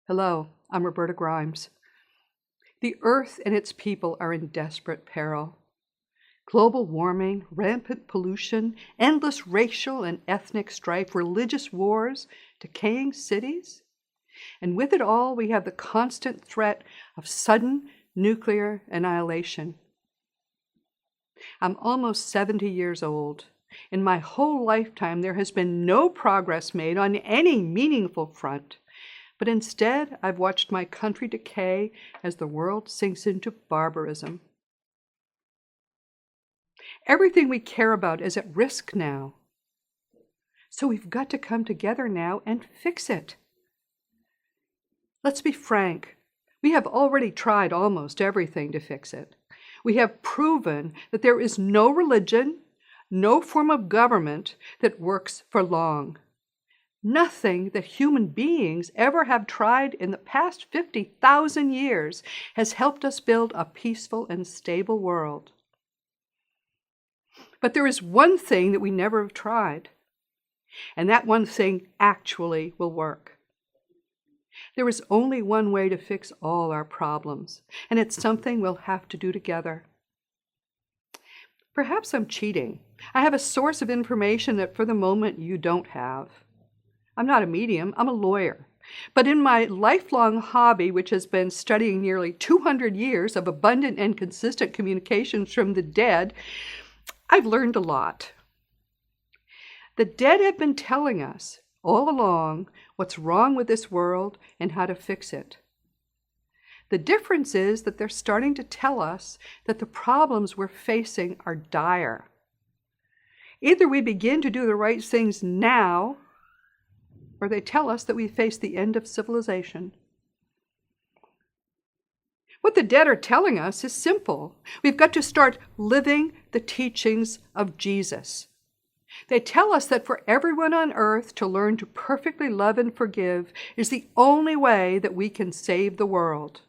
Hello, I'm Roberta Grimes. The earth and its people are in desperate peril. Global warming, rampant pollution, endless racial and ethnic strife, religious wars, decaying cities. And with it all, we have the constant threat of sudden nuclear annihilation. I'm almost 70 years old. In my whole lifetime, there has been no progress made on any meaningful front. But instead, I've watched my country decay as the world sinks into barbarism. Everything we care about is at risk now. So we've got to come together now and fix it. Let's be frank. We have already tried almost everything to fix it. We have proven that there is no religion, no form of government that works for long. Nothing that human beings ever have tried in the past 50,000 years has helped us build a peaceful and stable world. But there is one thing that we never have tried, and that one thing actually will work. There is only one way to fix all our problems, and it's something we'll have to do together. Perhaps I'm cheating. I have a source of information that for the moment you don't have. I'm not a medium, I'm a lawyer. But in my lifelong hobby, which has been studying nearly 200 years of abundant and consistent communications from the dead, I've learned a lot. The dead have been telling us all along what's wrong with this world and how to fix it. The difference is that they're starting to tell us that the problems we're facing are dire. Either we begin to do the right things now, or they tell us that we face the end of civilization. What the dead are telling us is simple. We've got to start living the teachings of Jesus. They tell us that for everyone on earth to learn to perfectly love and forgive is the only way that we can save the world.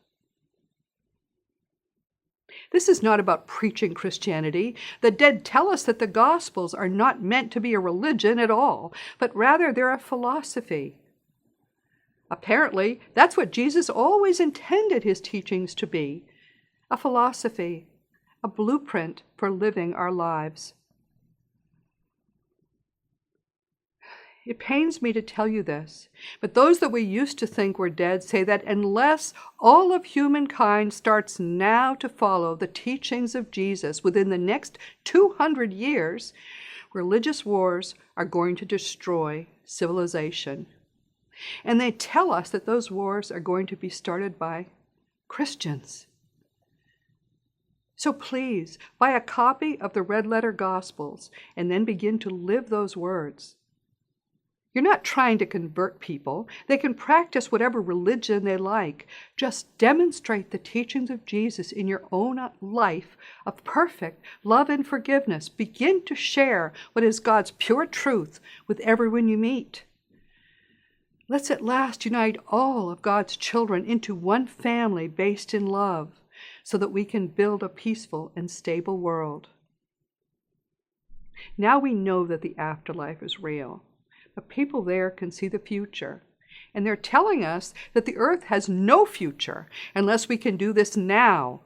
This is not about preaching Christianity. The dead tell us that the Gospels are not meant to be a religion at all, but rather they're a philosophy. Apparently, that's what Jesus always intended his teachings to be, a philosophy, a blueprint for living our lives. It pains me to tell you this, but those that we used to think were dead say that unless all of humankind starts now to follow the teachings of Jesus within the next 200 years, religious wars are going to destroy civilization. And they tell us that those wars are going to be started by Christians. So please, buy a copy of the Red Letter Gospels and then begin to live those words. You're not trying to convert people. They can practice whatever religion they like. Just demonstrate the teachings of Jesus in your own life of perfect love and forgiveness. Begin to share what is God's pure truth with everyone you meet. Let's at last unite all of God's children into one family based in love so that we can build a peaceful and stable world. Now we know that the afterlife is real. But people there can see the future. And they're telling us that the earth has no future unless we can do this now.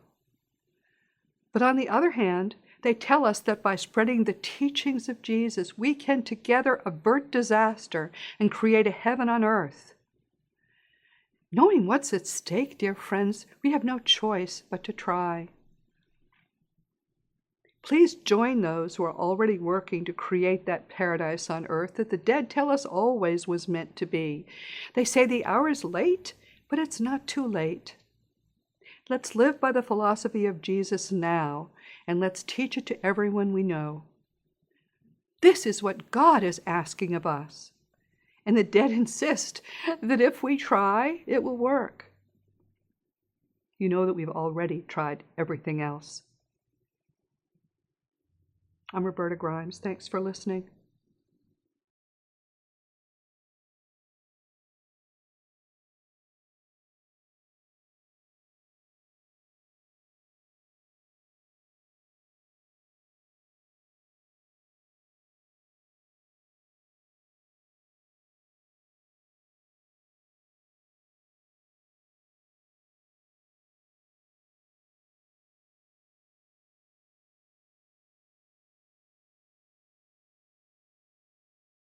But on the other hand, they tell us that by spreading the teachings of Jesus, we can together avert disaster and create a heaven on earth. Knowing what's at stake, dear friends, we have no choice but to try. Please join those who are already working to create that paradise on earth that the dead tell us always was meant to be. They say the hour is late, but it's not too late. Let's live by the philosophy of Jesus now, and let's teach it to everyone we know. This is what God is asking of us. And the dead insist that if we try, it will work. You know that we've already tried everything else. I'm Roberta Grimes. Thanks for listening.